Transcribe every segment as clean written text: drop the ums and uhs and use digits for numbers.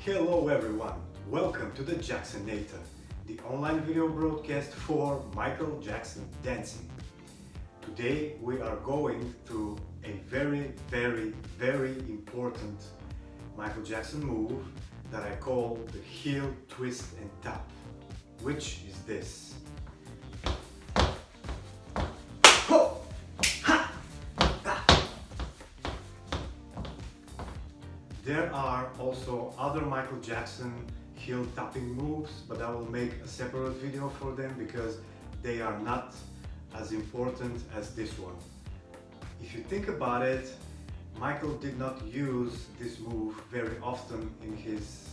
Hello everyone, welcome to the Jacksonator, the online video broadcast for Michael Jackson dancing. Today we are going through a very important Michael Jackson move that I call the heel, twist and tap, which is this. Ho! Ha! Ah! There are also other Michael Jackson heel tapping moves, but I will make a separate video for them because they are not as important as this one. If you think about it, Michael did not use this move very often in his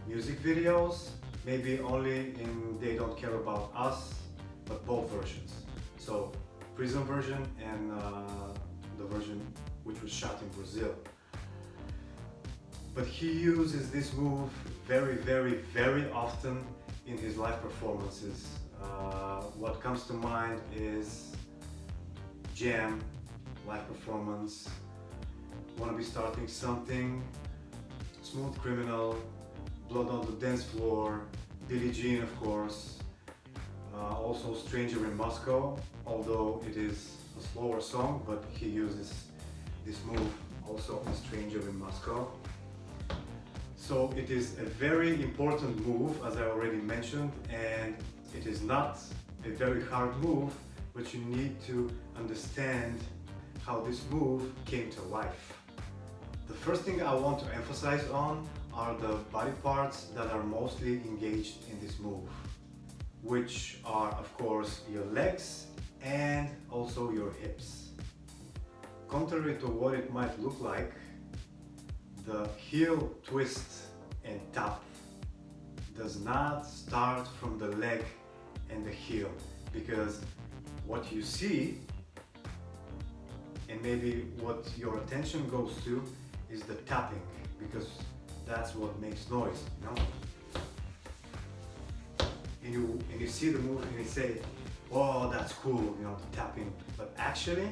music videos, maybe only in They Don't Care About Us, but both versions. So prison version and the version which was shot in Brazil. But he uses this move very often in his live performances. What comes to mind is Jam, live performance, Wanna Be Starting Something, Smooth Criminal, Blood on the Dance Floor, Billie Jean of course, also Stranger in Moscow, although it is a slower song, but he uses this move also in Stranger in Moscow. So it is a very important move, as I already mentioned, and it is not a very hard move, but you need to understand how this move came to life. The first thing I want to emphasize on are the body parts that are mostly engaged in this move, which are of course your legs and also your hips. Contrary to what it might look like, the heel twist and tap does not start from the leg and the heel, because what you see and maybe what your attention goes to is the tapping, because that's what makes noise, you know? And you see the move and you say, oh, that's cool, you know, the tapping. But actually,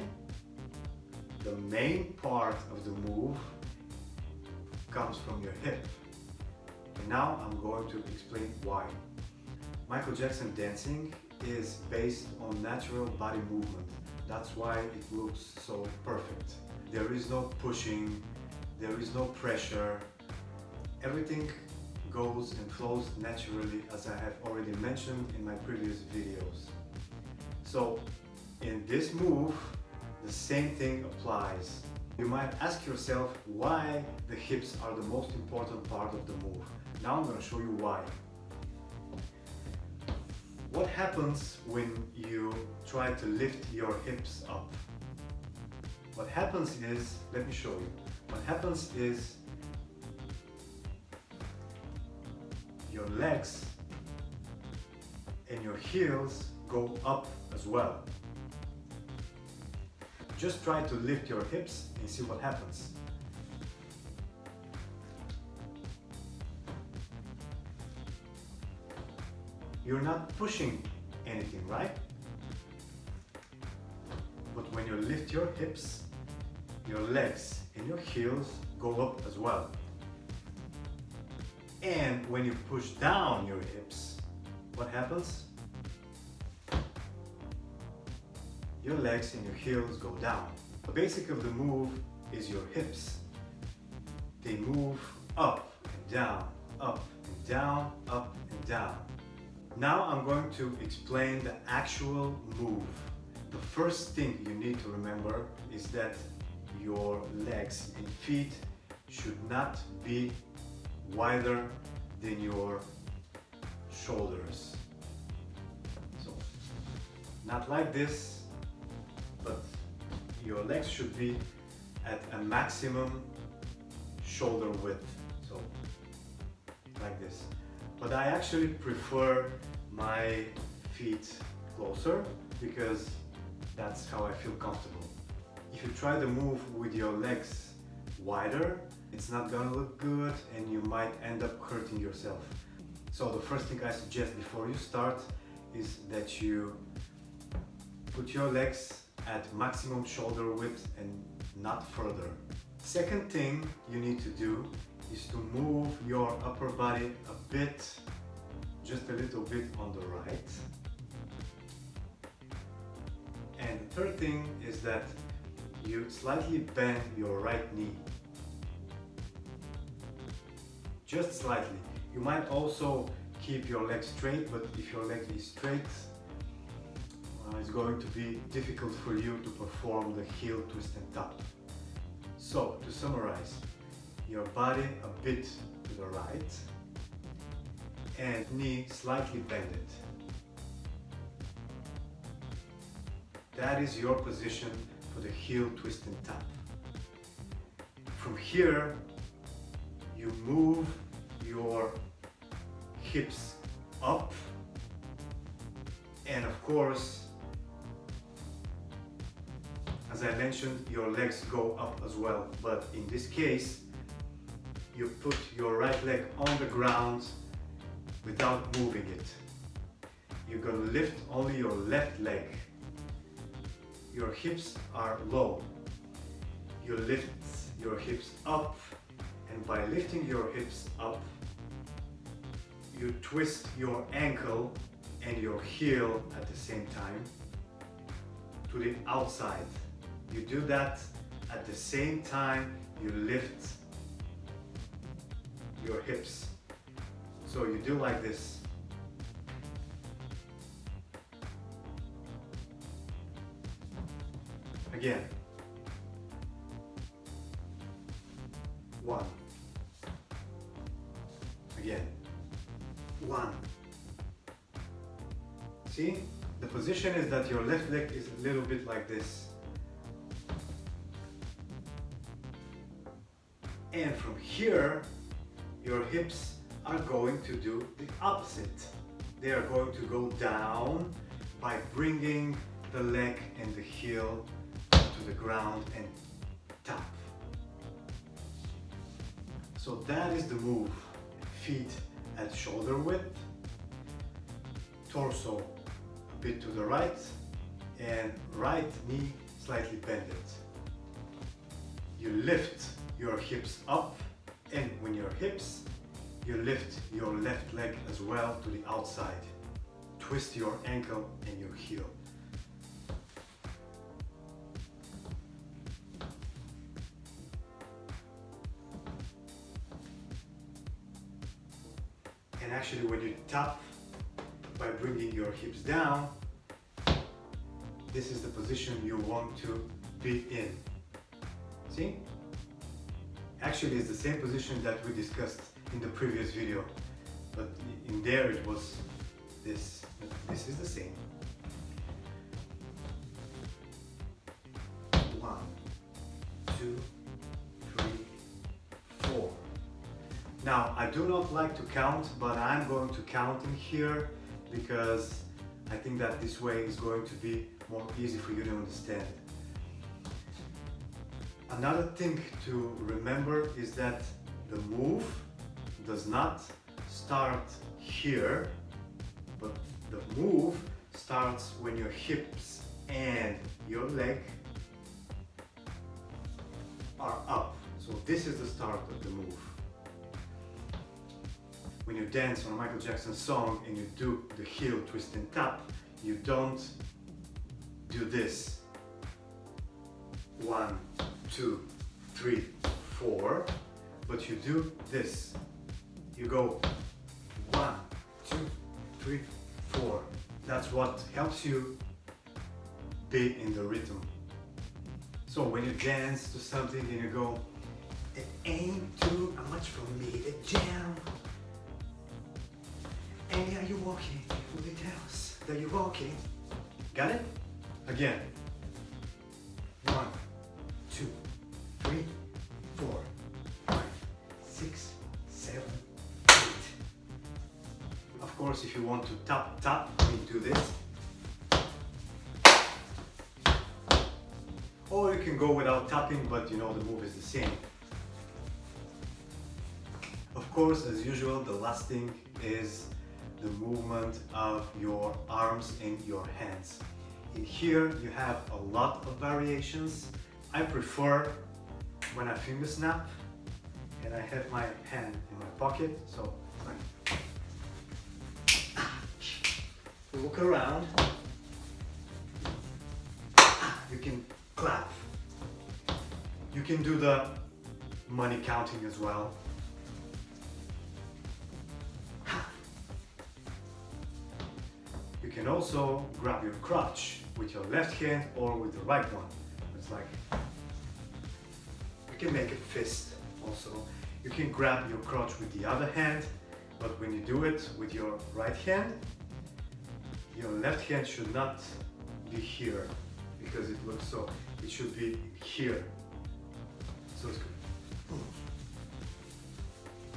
the main part of the move comes from your hip. And now I'm going to explain why. Michael Jackson dancing is based on natural body movement. That's why it looks so perfect. There is no pushing, there is no pressure. Everything goes and flows naturally, as I have already mentioned in my previous videos. So in this move, the same thing applies. You might ask yourself why the hips are the most important part of the move. Now I'm going to show you why. What happens when you try to lift your hips up? What happens is, let me show you. What happens is your legs and your heels go up as well. Just try to lift your hips and see what happens. You're not pushing anything, right? But when you lift your hips, your legs and your heels go up as well. And when you push down your hips, what happens? Your legs and your heels go down. The basic of the move is your hips. They move up and down, up and down, up and down. Now I'm going to explain the actual move. The first thing you need to remember is that your legs and feet should not be wider than your shoulders. So, not like this, but your legs should be at a maximum shoulder width. So, like this. But I actually prefer my feet closer because that's how I feel comfortable. If you try the move with your legs wider, it's not gonna look good and you might end up hurting yourself. So the first thing I suggest before you start is that you put your legs at maximum shoulder width and not further. Second thing you need to do is to move your upper body a bit, just a little bit on the right. And the third thing is that you slightly bend your right knee. Just slightly. You might also keep your leg straight, but if your leg is straight, it's going to be difficult for you to perform the heel twist and tap. So, to summarize, your body a bit to the right and knee slightly bended. That is your position for the heel twist and tap. From here, you move your hips up, and of course, as I mentioned, your legs go up as well, but in this case, you put your right leg on the ground without moving it. You're going to lift only your left leg. Your hips are low. You lift your hips up, and by lifting your hips up, you twist your ankle and your heel at the same time to the outside. You do that at the same time you lift your hips. So you do like this. Again. 1. Again. 1. See? The position is that your left leg is a little bit like this. And from here, your hips are going to do the opposite. They are going to go down by bringing the leg and the heel to the ground and tap. So that is the move. Feet at shoulder width, torso a bit to the right, and right knee slightly bended. You lift your hips up, and when your hips, you lift your left leg as well to the outside. Twist your ankle and your heel. And actually, when you tap by bringing your hips down, this is the position you want to be in. See? Actually, it's the same position that we discussed in the previous video, but in there it was this. This is the same. 1, 2, 3, 4. Now, I do not like to count, but I'm going to count in here because I think that this way is going to be more easy for you to understand. Another thing to remember is that the move does not start here, but the move starts when your hips and your leg are up. So this is the start of the move. When you dance on a Michael Jackson song and you do the heel twist and tap, you don't do this. 1, 2, 3, 4, but you do this. You go 1, 2, 3, 4. That's what helps you be in the rhythm. So when you dance to something and you go, it ain't too much for me to jam. And yeah, you're walking with the tells that you're walking. Got it? Again. 1, 2, 3, 4, 5, 6, 7, 8. Of course, if you want to tap, you do this. Or you can go without tapping, but you know the move is the same. Of course, as usual, the last thing is the movement of your arms and your hands. In here, you have a lot of variations. I prefer when I finger snap, and I have my hand in my pocket, so look around. You can clap. You can do the money counting as well. You can also grab your crotch with your left hand or with the right one. It's like, you can make a fist also. You can grab your crotch with the other hand, but when you do it with your right hand, your left hand should not be here because it looks so, it should be here. So it's good.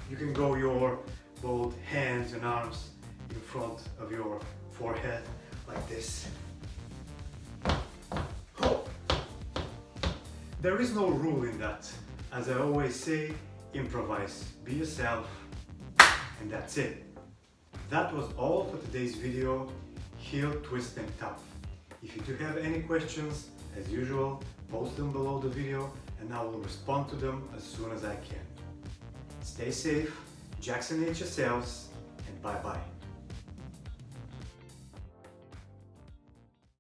You can go your both hands and arms in front of your forehead like this. Oh. There is no rule in that. As I always say, improvise, be yourself, and that's it. That was all for today's video, heel, twist and tap. If you do have any questions, as usual, post them below the video and I will respond to them as soon as I can. Stay safe, vaccinate yourselves, and bye bye.